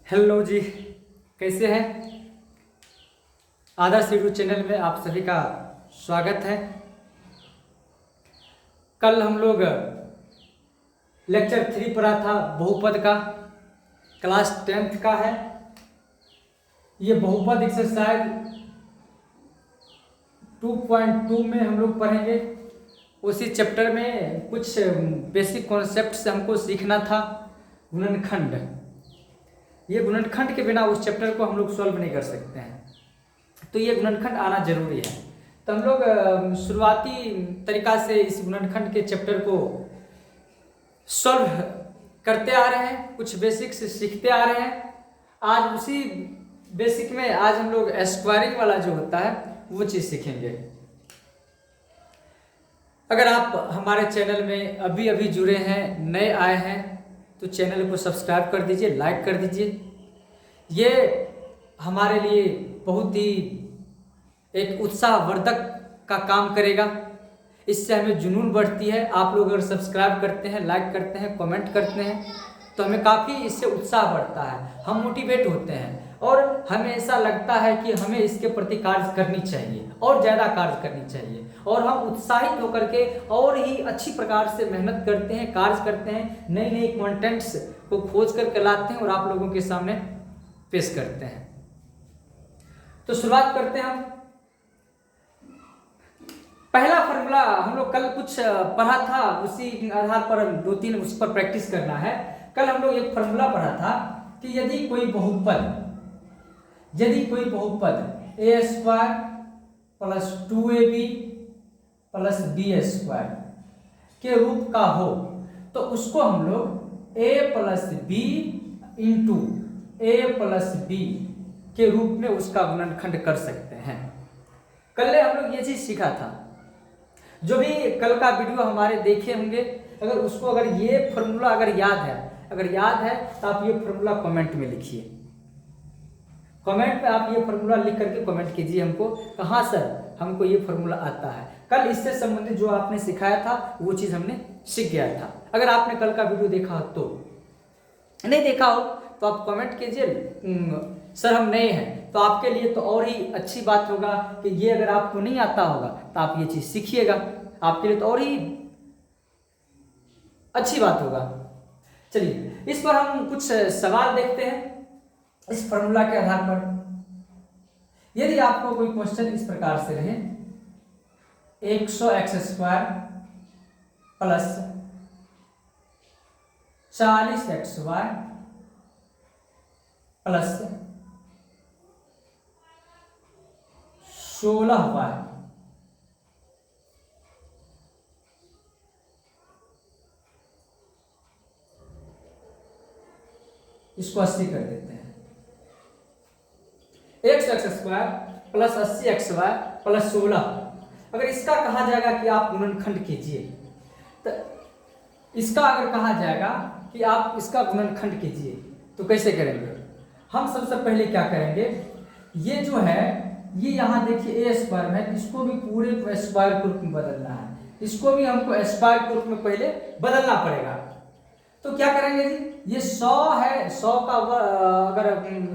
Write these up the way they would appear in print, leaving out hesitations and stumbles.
Hello जी, कैसे हैं। आदर्श YouTube channel में आप सभी का स्वागत है। कल हम लोग लेक्चर 3 पढ़ा था बहुपद का, क्लास 10th का है। ये बहुपद एक्सरसाइज 2.2 में हम लोग पढ़ेंगे। उसी चैप्टर में कुछ बेसिक कॉन्सेप्ट्स हमको सीखना था। गुणनखंड, ये गुणनखंड के बिना उस चैप्टर को हम लोग सॉल्व नहीं कर सकते हैं, तो ये गुणनखंड आना जरूरी है। तो हम लोग शुरुआती तरीका से इस गुणनखंड के चैप्टर को सॉल्व करते आ रहे हैं, कुछ बेसिक्स सीखते आ रहे हैं। आज उसी बेसिक में आज हम लोग स्क्वायरिंग वाला जो होता है वो चीज़ सीखेंगे। अगर आप हमारे चैनल में अभी अभी जुड़े हैं, नए आए हैं, तो चैनल को सब्सक्राइब कर दीजिए, लाइक कर दीजिए। ये हमारे लिए बहुत ही एक उत्साहवर्धक का काम करेगा। इससे हमें जुनून बढ़ती है। आप लोग अगर सब्सक्राइब करते हैं, लाइक करते हैं, कमेंट करते हैं, तो हमें काफ़ी इससे उत्साह बढ़ता है, हम मोटिवेट होते हैं और हमें ऐसा लगता है कि हमें इसके प्रति कार्य करनी चाहिए और ज़्यादा कार्य करनी चाहिए। और हम उत्साहित होकर के और ही अच्छी प्रकार से मेहनत करते हैं, कार्य करते हैं, नई नई कंटेंट्स को खोज करके लाते हैं और आप लोगों के सामने पेश करते हैं। तो शुरुआत करते हैं हम। पहला फॉर्मूला हम लोग कल कुछ पढ़ा था, उसी आधार पर 2-3 उस पर प्रैक्टिस करना है। कल हम लोग एक फॉर्मूला पढ़ा था कि यदि कोई बहुपद A square plus 2ab plus B square के रूप का हो, तो उसको हम लोग a plus B into A plus B के रूप में उसका गुणनखंड कर सकते हैं। कल हम लोग ये चीज सीखा था। जो भी कल का वीडियो हमारे देखे होंगे, अगर उसको अगर ये फॉर्मूला अगर याद है तो आप ये फॉर्मूला कमेंट में लिखिए। कमेंट में आप ये फॉर्मूला लिख करके कमेंट कीजिए हमको, कहाँ सर हमको ये फॉर्मूला आता है। कल इससे संबंधित जो आपने सिखाया था वो चीज़ हमने सीख गया था। अगर आपने कल का वीडियो देखा हो, तो नहीं देखा हो तो आप कमेंट कीजिए, सर हम नए हैं, तो आपके लिए तो और ही अच्छी बात होगा कि ये अगर आपको नहीं आता होगा तो आप ये चीज़ सीखिएगा, आपके लिए तो और ही अच्छी बात होगा। चलिए इस पर हम कुछ सवाल देखते हैं इस फॉर्मूला के आधार पर। यदि आपको कोई क्वेश्चन इस प्रकार से रहे 100x² plus 40xy plus 16y इसको 80 कर देते हैं। 100x² प्लस 80xy प्लस 16, अगर इसका कहा जाएगा कि आप गुणनखंड कीजिए, तो इसका अगर कहा जाएगा कि आप इसका गुणनखंड कीजिए तो कैसे करेंगे। हम सबसे पहले क्या करेंगे, ये जो है ये यहाँ देखिए ए स्क्वायर में, इसको भी पूरे को स्क्वायर के रूप में बदलना है, इसको भी हमको स्क्वायर के रूप में पहले बदलना पड़ेगा। तो क्या करेंगे जी, ये 100 है, 100 का अगर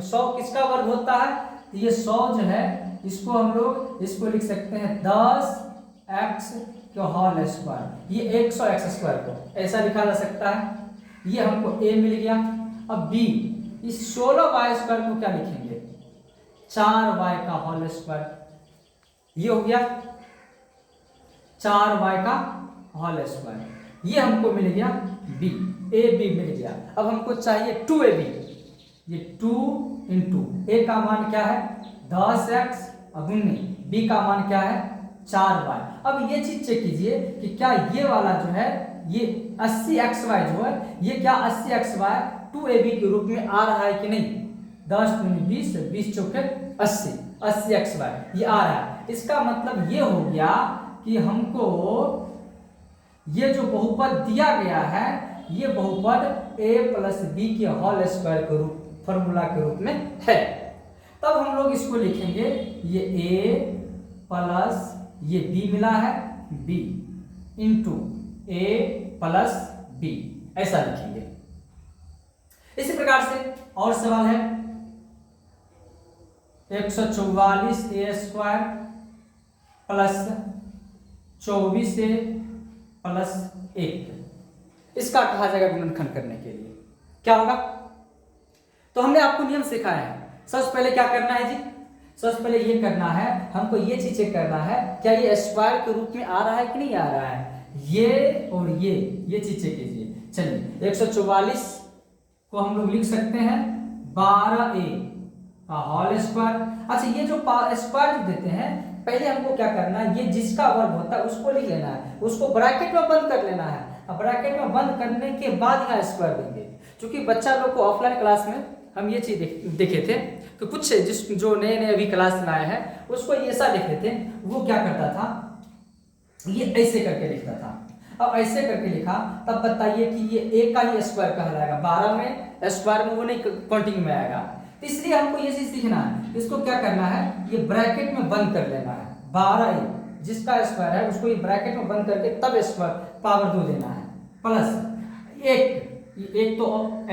100 किसका वर्ग होता है, तो ये 100 जो है इसको हम लोग इसको लिख सकते हैं 10x का होल स्क्वायर। ये 100x² को ऐसा लिखा जा सकता है। ये हमको a मिल गया। अब b, इस 16y² को क्या लिखेंगे, 4y का होल स्क्वायर। ये हो गया 4y का होल स्क्वायर। ये हमको मिल गया b, ab मिल गया। अब हमको चाहिए 2ab, ये 2 इंटू a का मान क्या है 10x अगुनी, b का मान क्या है 4y। अब ये चीज चेक कीजिए कि क्या ये वाला जो है ये 80xy जो है ये क्या 80xy 2ab के रूप में आ रहा है कि नहीं। 10 दूनी 20, 20 चौके 80, 80xy ये आ रहा है। इसका मतलब ये हो गया कि हमको ये जो बहुपद दिया गया है ये बहुपद a प्लस बी के होल स्क्वायर के रूप फॉर्मूला के रूप में है। तब हम लोग इसको लिखेंगे, ये a प्लस ये b मिला है b into a plus b, ऐसा लिखेंगे। इसी प्रकार से और सवाल है 144a² प्लस 24a प्लस 1, इसका कहा जाएगा गुणनखंड करने के लिए क्या होगा। तो हमने आपको नियम सिखाया है। सबसे पहले क्या करना है जी, सबसे पहले ये करना है, हमको ये चीज चेक करना है क्या ये स्क्वायर के रूप में आ रहा है कि नहीं आ रहा है, ये और ये चीज चेक कीजिए। चलिए 144 को हम लोग लिख सकते हैं 12a का होल स्क्वायर। अच्छा ये जो स्क्वायर जो देते हैं, पहले हमको क्या करना है, ये जिसका वर्ग होता है उसको लिख लेना है, उसको ब्रैकेट में बंद कर लेना है। अब ब्रैकेट में बंद करने के बाद यहाँ स्क्वायर देंगे। क्योंकि बच्चा लोग को ऑफलाइन क्लास में हम ये चीज देखे थे कि कुछ जो नए नए अभी क्लास में आए हैं उसको ऐसा लिखते थे, वो क्या करता था, ये ऐसे करके लिखता था। अब ऐसे करके लिखा, तब बताइए कि ये ए का ही स्क्वायर कहलाएगा, 12 में स्क्वायर में वो नहीं काउंटिंग में आएगा। तो इसलिए हमको ये चीज सीखना है, इसको क्या करना है, ये ब्रैकेट में बंद कर लेना है। 12a जिसका स्क्वायर है उसको ये ब्रैकेट में बंद करके तब स्क्वायर पावर 2 देना है, प्लस एक तो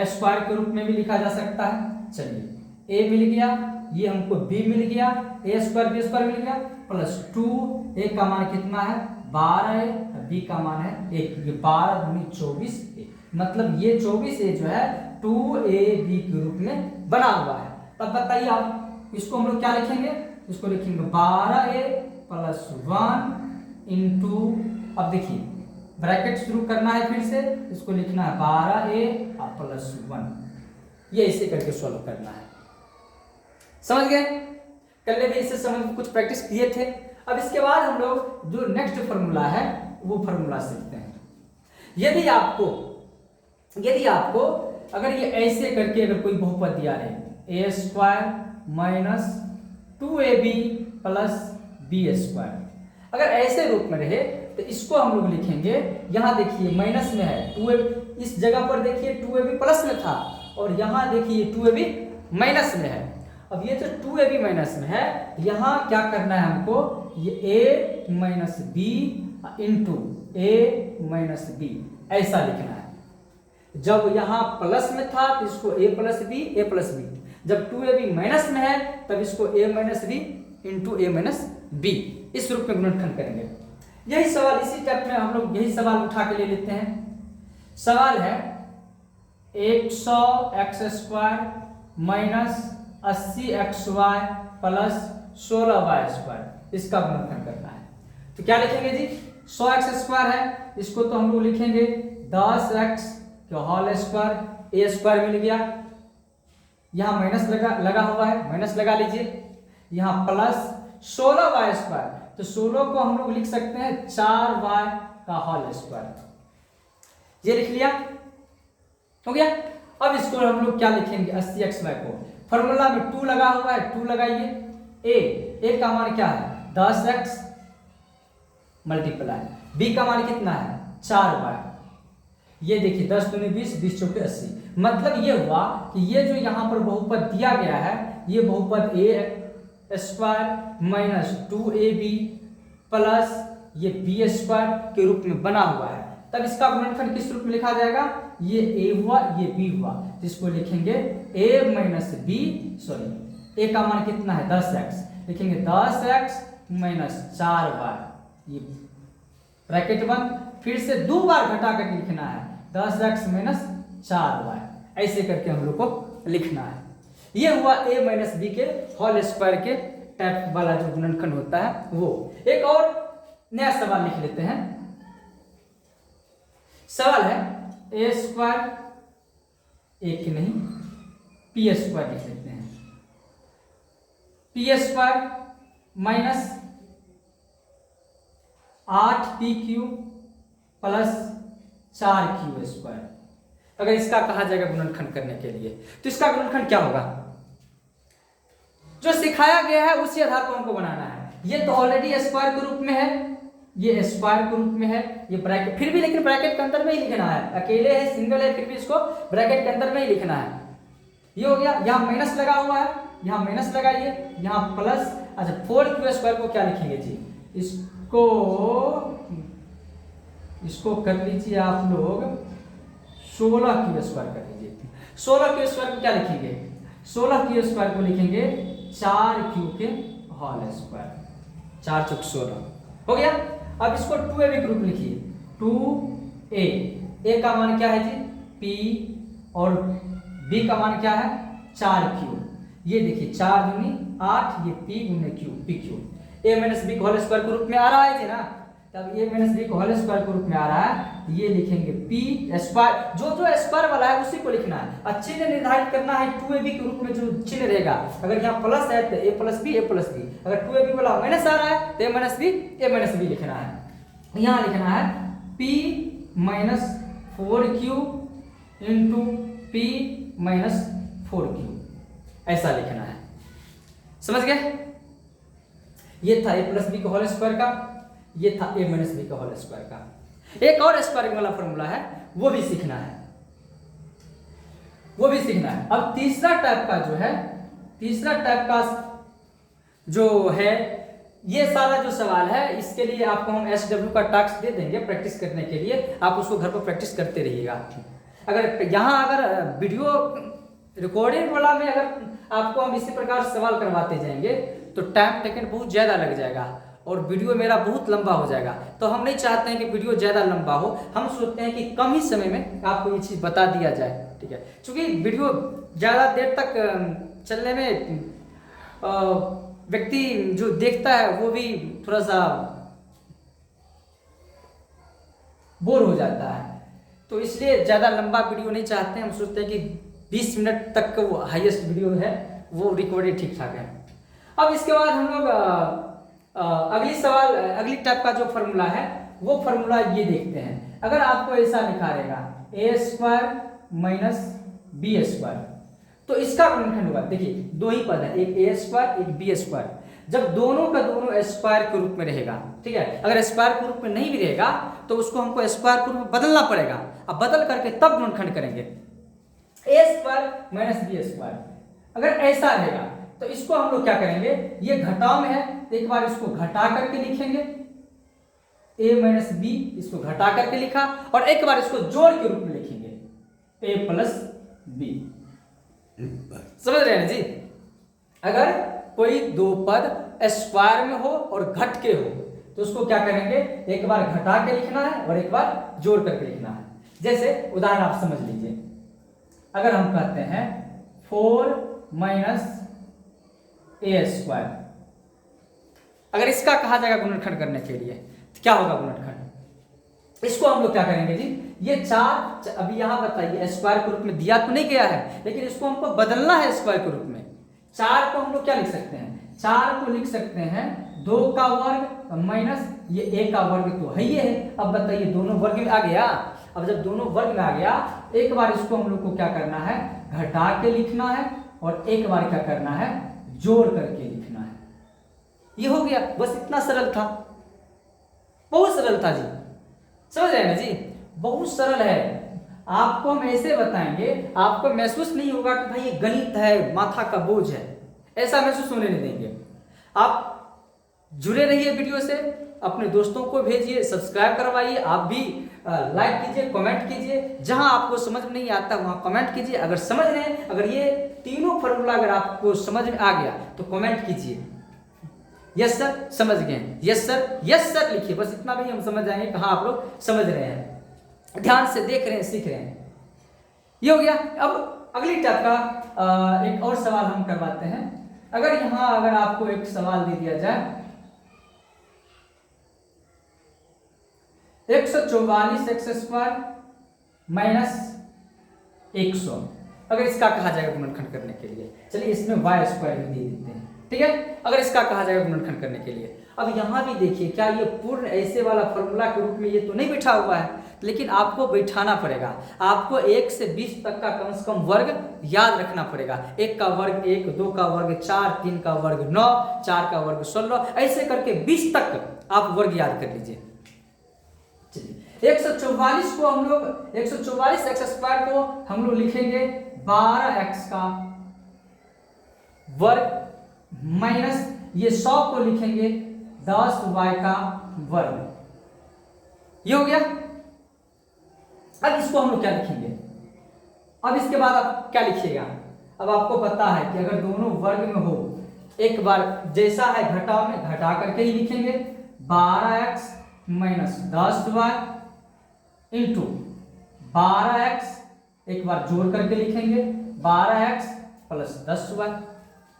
स्क्वायर के रूप में भी लिखा जा सकता है। चलिए a मिल गया, ये हमको b मिल गया, a स्क्वायर b स्क्वायर मिल गया, प्लस 2, a का मान कितना है 12 है, b का मान है 1, ये 12 दूनी 24a, मतलब ये 24a जो है 2ab के रूप में बना हुआ है। तब बताइए आप इसको हम लोग क्या लिखेंगे, इसको लिखेंगे 12a प्लस 1 इंटू, अब देखिए ब्रैकेट शुरू करना है, फिर से इसको लिखना है 12a प्लस 1, ये इसे करके सॉल्व करना है। समझ गए, कल भी इससे समझ कुछ प्रैक्टिस किए थे। अब इसके बाद हम लोग जो नेक्स्ट फॉर्मूला है वो फॉर्मूला सीखते हैं। यदि आपको अगर ये ऐसे करके अगर कोई बहुपद दिया है a² minus 2ab plus b², अगर ऐसे रूप में रहे तो इसको हम लोग लिखेंगे, यहाँ देखिए माइनस में है 2ab, इस जगह पर देखिए 2ab प्लस में था और यहाँ देखिए 2ab माइनस में है। अब ये जो 2ab माइनस में है, यहाँ क्या करना है हमको, ये a minus b into a minus b ऐसा लिखना है। जब यहाँ प्लस में था तो इसको a प्लस b, जब 2ab माइनस में है तब इसको a minus b into a minus b, इस रूप में गुणनखंड करेंगे। यही सवाल, इसी टाइप में हम लोग यही सवाल उठा के ले लेते हैं। सवाल है 100x² minus 80xy plus 16y², इसका गुणनखंड करना है। तो क्या लिखेंगे जी, 100x² है, इसको तो हम लोग लिखेंगे 10x का होल स्क्वायर, a² मिल गया, यहाँ माइनस लगा हुआ है, माइनस लगा लीजिए, यहाँ प्लस 16y², तो 16 को हम लोग लिख सकते हैं 4y का होल स्क्वायर, ये लिख लिया, हो गया। अब इसको हम लोग क्या लिखेंगे, 80xy को, फॉर्मूला में 2 लगा हुआ है, 2 लगाइए, a का मान क्या है 10x मल्टीप्लाई b का मान कितना है 4y, ये देखिए 10 दूनी 20, 20 चौके 80, मतलब ये हुआ कि ये जो यहाँ पर बहुपद दिया गया है, ये बहुपद a² माइनस 2ab प्लस ये b² के रूप में बना हुआ है। तब इसका गुणनखंड किस रूप में लिखा जाएगा, ये a हुआ, ये b हुआ, जिसको लिखेंगे a minus b, sorry a का मान कितना है 10x, लिखेंगे 10x माइनस 4y, ये ब्रैकेट बंद, फिर से 2 बार घटा करके लिखना है 10x माइनस 4y, ऐसे करके हम लोग को लिखना है। ये हुआ a माइनस b के होल स्क्वायर के टाइप वाला जो गुणनखंड होता है वो। एक और नया सवाल लिख लेते हैं। सवाल है a², एक नहीं p² लिख लेते हैं, p² minus 8p³ plus 4q², अगर इसका कहा जाएगा गुणनखंड करने के लिए, तो इसका गुणनखंड क्या होगा, जो सिखाया गया है उसी आधार पर हमको बनाना है। ये तो ऑलरेडी स्क्वायर के रूप में है, ये स्क्वायर के रूप में है, ये ब्रैकेट, फिर भी लेकिन ब्रैकेट के अंदर में ही लिखना है, अकेले है सिंगल है फिर भी इसको ब्रैकेट के अंदर में ही लिखना है। ये हो गया, यहाँ माइनस लगा हुआ है, यहाँ माइनस लगाइए, यहाँ प्लस, अच्छा 4q² को क्या लिखेंगे जी, इसको कर लीजिए आप लोग 16 क्यू स्क्वायर कर लीजिए। 16 क्यू स्क्वायर को क्या लिखेंगे? 16 क्यू स्क्वायर को लिखेंगे 4 क्यू के होल स्क्वायर, 4 चौक 16 हो गया। अब इसको 2ab के रूप में लिखिए, 2a का मान क्या है जी? p और b का मान क्या है? 4q। ये देखिए 4 दूनी 8, ये p गुने q, pq। a minus b whole square के रूप में आ रहा है जी ना, तब a minus b whole square के रूप में आ रहा है, तो ये लिखेंगे p स्क्वायर, जो स्क्वायर वाला है उसी को लिखना है। और चिन्ह निर्धारित करना है 2ab के रूप में जो चिन्ह रहेगा, अगर यहाँ प्लस है तो a प्लस b, अगर 2ab वाला माइनस आ रहा है तो a माइनस b लिखना है। यहाँ लिखना है p minus 4q into p minus 4q, ऐसा लिखना है। समझ गए? ये था a प्लस बी का होल स्क्वायर का, ये था a माइनस बी का होल स्क्वायर का। एक और स्क्वायरिंग वाला फॉर्मूला है, वो भी सीखना है, वो भी सीखना है। अब तीसरा टाइप का जो है, तीसरा टाइप का जो है, ये सारा जो सवाल है इसके लिए आपको हम SW का टास्क दे देंगे प्रैक्टिस करने के लिए, आप उसको घर पर प्रैक्टिस करते रहिएगा। अगर यहाँ अगर वीडियो रिकॉर्डिंग वाला में अगर आपको हम इसी प्रकार सवाल करवाते जाएंगे तो टाइम टेकन बहुत ज़्यादा लग जाएगा और वीडियो मेरा बहुत लंबा हो जाएगा। तो हम नहीं चाहते हैं कि वीडियो ज़्यादा लंबा हो, हम सोचते हैं कि कम ही समय में आपको ये चीज़ बता दिया जाए, ठीक है? क्योंकि वीडियो ज़्यादा देर तक चलने में व्यक्ति जो देखता है वो भी थोड़ा सा बोर हो जाता है, तो इसलिए ज़्यादा लंबा वीडियो नहीं चाहते हैं। हम सोचते हैं कि 20 मिनट तक का वो हाईएस्ट वीडियो है, वो रिकॉर्डेड ठीक ठाक है। अब इसके बाद हम लोग अगली टाइप का जो फॉर्मूला है वो फॉर्मूला ये देखते हैं। अगर आपको ऐसा लिखा रहेगा a square minus B square, तो इसका गुणनखंड होगा, देखिए दो ही पद है, एक a स्क्वायर एक b स्क्वायर। जब दोनों का दोनों स्क्वायर के रूप में रहेगा, ठीक है, अगर स्क्वायर के रूप में नहीं भी रहेगा तो उसको हमको स्क्वायर के रूप में बदलना पड़ेगा। अब बदल करके तब गुणनखंड करेंगे। a square minus B square अगर ऐसा रहेगा तो इसको हम लोग क्या करेंगे, ये घटाव में है तो एक बार इसको घटा करके लिखेंगे, a माइनस बी, इसको घटा करके लिखा, और एक बार इसको जोड़ के रूप में लिखेंगे a प्लस बी। समझ रहे हैं जी? अगर कोई दो पद स्क्वायर में हो और घट के हो तो उसको क्या करेंगे, एक बार घटा के लिखना है और एक बार जोड़ करके लिखना है। जैसे उदाहरण आप समझ लीजिए, अगर हम कहते हैं 4 माइनस ए स्क्वायर, अगर इसका कहा जाएगा गुणनखंड करने के लिए तो क्या होगा गुणनखंड? इसको हम लोग क्या करेंगे जी, ये 4 अभी यहां बताइए स्क्वायर के रूप में दिया तो नहीं गया है, लेकिन इसको हमको बदलना है स्क्वायर के रूप में। 4 को हम लोग क्या लिख सकते हैं, 4 को लिख सकते हैं 2 का वर्ग माइनस ये a का वर्ग, तो है ये है। अब बताइए दोनों वर्ग में आ गया। अब जब दोनों वर्ग में आ गया, एक बार इसको हम लोग को क्या करना है, घटा के लिखना है, और एक बार क्या करना है, जोड़ करके लिखना है। ये हो गया, बस इतना सरल था, बहुत सरल था जी। समझ रहे हैं ना जी? बहुत सरल है। आपको हम ऐसे बताएंगे, आपको महसूस नहीं होगा कि भाई ये गणित है, माथा का बोझ है, ऐसा महसूस होने नहीं देंगे। आप जुड़े रहिए वीडियो से, अपने दोस्तों को भेजिए, सब्सक्राइब करवाइए, आप भी लाइक कीजिए, कमेंट कीजिए। जहां आपको समझ में नहीं आता वहां कमेंट कीजिए। अगर समझ रहे हैं, अगर ये तीनों फॉर्मूला अगर आपको समझ में आ गया तो कमेंट कीजिए, यस सर समझ गए, यस सर लिखिए, बस इतना भी हम समझ जाएंगे कहाँ आप लोग समझ रहे हैं, ध्यान से देख रहे हैं, सीख रहे हैं। ये हो गया। अब अगली टाइप का एक और सवाल हम करवाते हैं। अगर आपको एक सवाल दे दिया जाए, 144 एक्स स्क्वायर माइनस 100, अगर इसका कहा जाएगा गुणनखंड करने के लिए, चलिए इसमें वाई स्क्वायर भी दे देते हैं, ठीक है। अगर इसका कहा जाएगा गुणनखंड करने के लिए, अब यहाँ भी देखिए, क्या ये पूर्ण ऐसे वाला फॉर्मूला के रूप में ये तो नहीं बैठा हुआ है, लेकिन आपको बैठाना पड़ेगा। आपको 1 से 20 तक का कम से कम वर्ग याद रखना पड़ेगा। 1 का वर्ग 1, 2 का वर्ग 4, 3 का वर्ग 9, 4 का वर्ग 16, ऐसे करके 20 तक आप वर्ग याद कर लीजिए। चलिए 144 को हम लोग 144 एक्स स्क्वायर को हम लोग लिखेंगे 12x का वर्ग माइनस ये 100 को लिखेंगे 10y का वर्ग। ये हो गया। अब इसको हम लोग क्या लिखेंगे, अब इसके बाद आप क्या लिखिएगा, अब आपको पता है कि अगर दोनों वर्ग में हो, एक बार जैसा है घटाव में घटा करके ही लिखेंगे, 12x minus 10y into 12x, एक बार जोड़ करके लिखेंगे 12x प्लस 10y,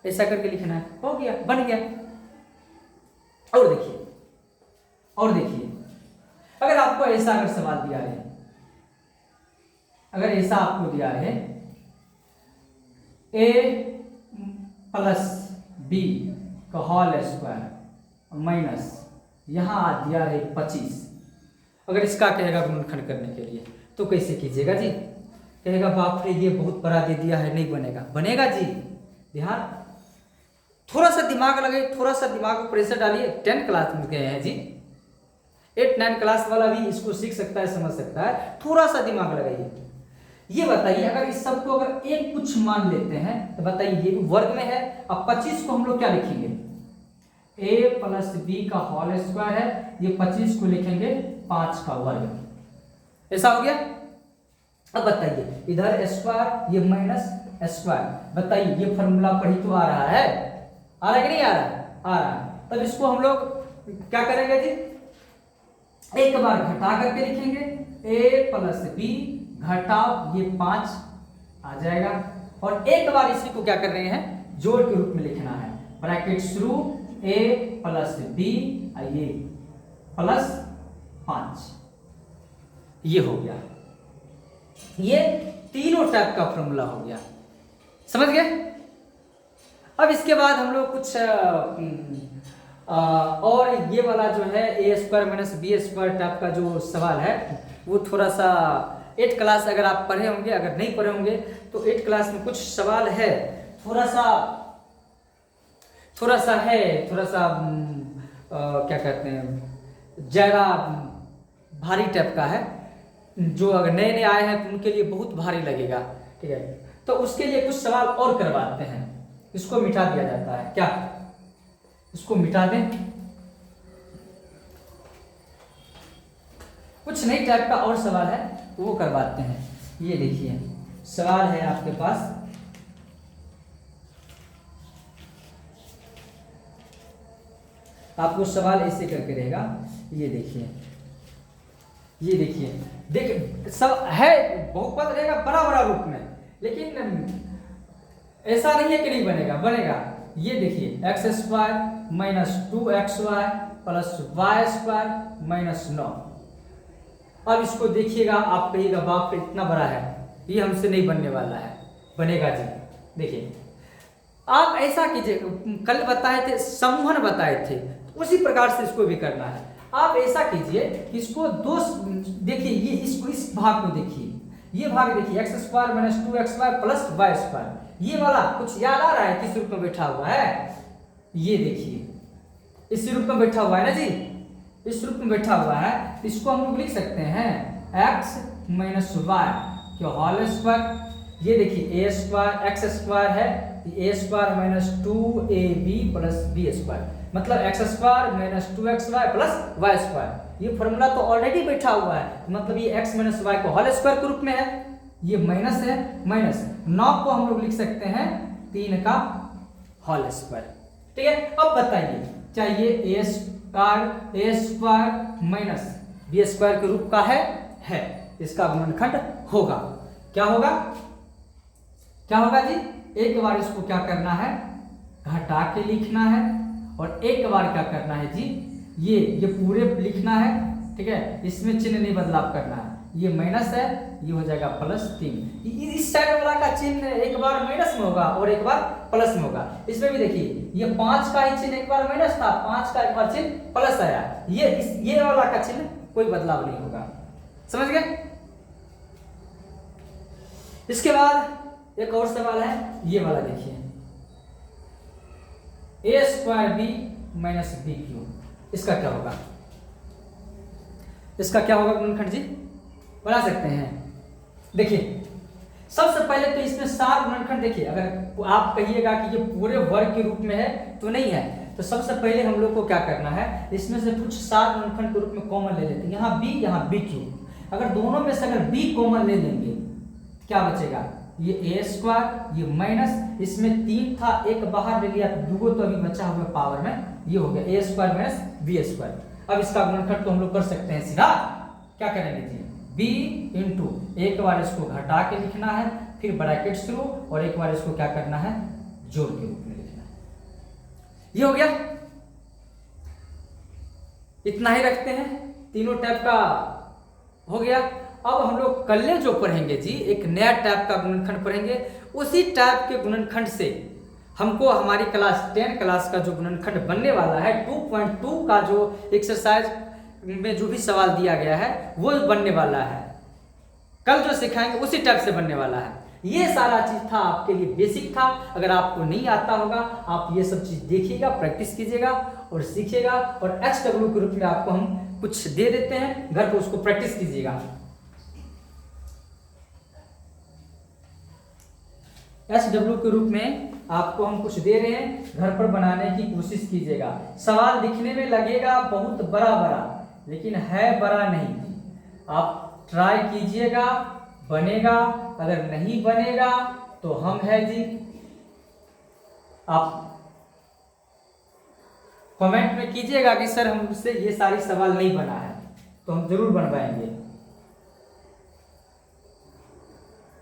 ऐसा करके लिखना है, हो गया, बन गया। और देखिए, और देखिए, अगर आपको ऐसा अगर सवाल दिया है, अगर ऐसा आपको दिया है a प्लस बी का होल स्क्वायर माइनस यहां दिया है 25, अगर इसका कहेगा गुणनखंड करने के लिए तो कैसे कीजिएगा जी? कहेगा बाप रे ये बहुत बड़ा दे दिया है, नहीं बनेगा। बनेगा जी, ध्यान, थोड़ा सा दिमाग लगाइए, थोड़ा सा दिमाग को प्रेशर डालिए। 10 क्लास में गए हैं जी, 8-9 क्लास वाला भी इसको सीख सकता है, समझ सकता है, थोड़ा सा दिमाग लगाइए। ये बताइए, अगर इस सब को अगर एक कुछ मान लेते हैं तो बताइए ये वर्ग में है, अब 25 को हम लोग क्या लिखेंगे, a प्लस बी का होल स्क्वायर है, ये 25 को लिखेंगे 5 का वर्ग, ऐसा हो गया। अब बताइए इधर स्क्वायर, ये माइनस स्क्वायर, बताइए ये फॉर्मूला पढ़ी तो आ रहा है, आ रहा है कि नहीं आ रहा है? आ रहा है। तब इसको हम लोग क्या करेंगे जी, एक बार घटा करके लिखेंगे, a प्लस बी घटाव ये 5 आ जाएगा, और एक बार इसी को क्या कर रहे हैं, जोड़ के रूप में लिखना है, ब्रैकेट शुरू a प्लस बी, ये प्लस 5, ये हो गया। ये तीनों टाइप का फॉर्मूला हो गया, समझ गए? अब इसके बाद हम लोग कुछ और ये वाला जो है A square minus B square type का जो सवाल है वो थोड़ा सा 8 क्लास अगर आप पढ़े होंगे, अगर नहीं पढ़े होंगे तो 8 क्लास में कुछ सवाल है, थोड़ा सा है, थोड़ा सा क्या कहते हैं, ज़्यादा भारी टाइप का है, जो अगर नए नए आए हैं तो उनके लिए बहुत भारी लगेगा, ठीक है? तो उसके लिए कुछ सवाल और करवाते हैं, इसको मिटा दिया जाता है, क्या इसको मिटा दें, कुछ नई टाइप का और सवाल है वो करवाते हैं। ये देखिए सवाल है आपके पास, आपको सवाल ऐसे करके रहेगा, ये देखिए, ये देखिए, देखिए सब है, बहुपद रहेगा बड़ा बड़ा रूप में, लेकिन ऐसा नहीं है कि नहीं बनेगा, बनेगा। ये देखिए X square minus 2xy plus Y square minus 9। अब इसको देखिएगा, आप कहिएगा बाप रे इतना बड़ा है, ये हमसे नहीं बनने वाला है, बनेगा जी। देखिए आप ऐसा कीजिए, कल बताए थे, समूहन बताए थे, उसी प्रकार से इसको भी करना है। आप ऐसा कीजिए, इसको दो, देखिए ये इसको, इस भाग को देखिए, ये भाग देखिए X square minus 2xy plus Y square, ये वाला कुछ याद आ रहा है किस रूप में बैठा हुआ है, ये देखिए इस रूप में बैठा हुआ है ना जी, इस रूप में बैठा हुआ है, इसको हम लोग लिख सकते हैं x माइनस वाई के होल स्क्वायर। ये देखिए ए स्क्वायर एक्स स्क्वायर है, A square minus 2ab plus B square, मतलब X square minus 2xy plus Y square. ये फॉर्मूला तो ऑलरेडी बैठा हुआ है, मतलब ये x माइनस वाई को होल स्क्वायर के रूप में है, ये माइनस है, माइनस 9 को हम लोग लिख सकते हैं 3 का होल स्क्वायर, ठीक है? अब बताइए चाहिए ए स्क्वायर माइनस बी स्क्वायर के रूप का है, इसका गुणनखंड होगा, क्या होगा, क्या होगा जी? एक बार इसको क्या करना है, घटा के लिखना है, और एक बार क्या करना है जी, ये पूरे लिखना है, ठीक है? इसमें चिन्ह नहीं बदलाव करना है, ये माइनस है, ये हो जाएगा प्लस 3। इस साइड वाला का चिन्ह एक बार माइनस में होगा और एक बार प्लस में होगा। इसमें भी देखिए ये 5 का ही चिन्ह एक बार माइनस था, 5 का एक बार चिन्ह प्लस आया, ये वाला का चिन्ह कोई बदलाव नहीं होगा, समझ गए? इसके बाद एक और सवाल है, ये वाला देखिए, A square B minus B cube, इसका क्या होगा, इसका क्या होगा गुणनखंड जी, बना सकते हैं। देखिए सबसे पहले तो इसमें 7 गुणनखंड, देखिए अगर आप कहिएगा कि ये पूरे वर्ग के रूप में है तो नहीं है, तो सबसे पहले हम लोग को क्या करना है, इसमें से कुछ 7 गुणनखंड के रूप में कॉमन ले लेते हैं, यहाँ b यहाँ b क्यूब, अगर दोनों में से अगर b कॉमन ले लेंगे क्या बचेगा, ये ए स्क्वायर, ये माइनस, इसमें 3 था, एक बाहर ले लिया, दुगो तो अभी बचा हुआ पावर में, ये हो गया ए स्क्वायर माइनस बी स्क्वायर। अब इसका गुणनखंड तो हम लोग कर सकते हैं सीधा, क्या करेंगे जी, b इंटू, एक बार इसको घटा के लिखना है, फिर ब्रैकेट शुरू, और एक बार इसको क्या करना है, जोड़ के रूप में लिखना है। ये हो गया, इतना ही रखते हैं, तीनों टाइप का हो गया। अब हम लोग कल जो पढ़ेंगे जी, एक नया टाइप का गुणनखंड पढ़ेंगे, उसी टाइप के गुणनखंड से हमको हमारी क्लास 10 क्लास का जो गुणनखंड बनने वाला है 2.2 का जो एक्सरसाइज में जो भी सवाल दिया गया है वो बनने वाला है, कल जो सिखाएंगे उसी टाइप से बनने वाला है। ये सारा चीज था आपके लिए बेसिक था, अगर आपको नहीं आता होगा आप ये सब चीज देखिएगा, प्रैक्टिस कीजिएगा और सीखिएगा। और HW के रूप में आपको हम कुछ दे देते हैं, घर पर उसको प्रैक्टिस कीजिएगा। HW के रूप में आपको हम कुछ दे रहे हैं, घर पर बनाने की कोशिश कीजिएगा। सवाल दिखने में लगेगा बहुत बड़ा बड़ा, लेकिन है बड़ा नहीं, आप ट्राई कीजिएगा, बनेगा। अगर नहीं बनेगा तो हम है जी, आप कमेंट में कीजिएगा कि सर हमसे ये सारी सवाल नहीं बना है, तो हम जरूर बनवाएंगे।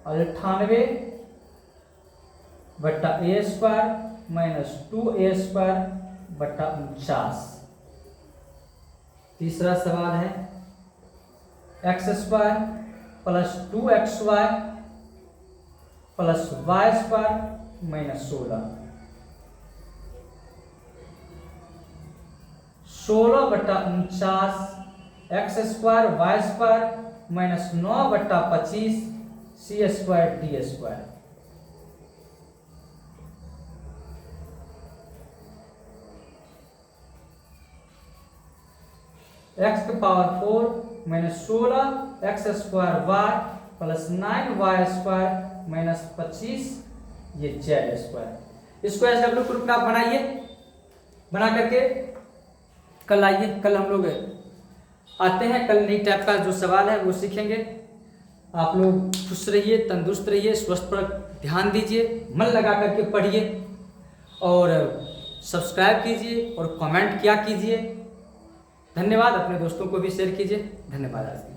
98 बट्टा ए स्क्वायर माइनस 2a स्क्वायर बट्टा 49। तीसरा सवाल है X square plus 2xy plus Y square minus 16 बट्टा 49 X square Y square minus 9 बट्टा 25 C square D square. X की power 4 minus 16 X square Y plus 9y square minus 25 ये Z square. इसको SW के रूप में आप बनाइए, बना करके कल आइए, कल हम लोग आते हैं, कल नई टाइप का जो सवाल है वो सीखेंगे। आप लोग खुश रहिए, तंदुरुस्त रहिए, स्वस्थ पर ध्यान दीजिए, मन लगा करके पढ़िए और सब्सक्राइब कीजिए और कमेंट किया कीजिए। धन्यवाद, अपने दोस्तों को भी शेयर कीजिए। धन्यवाद।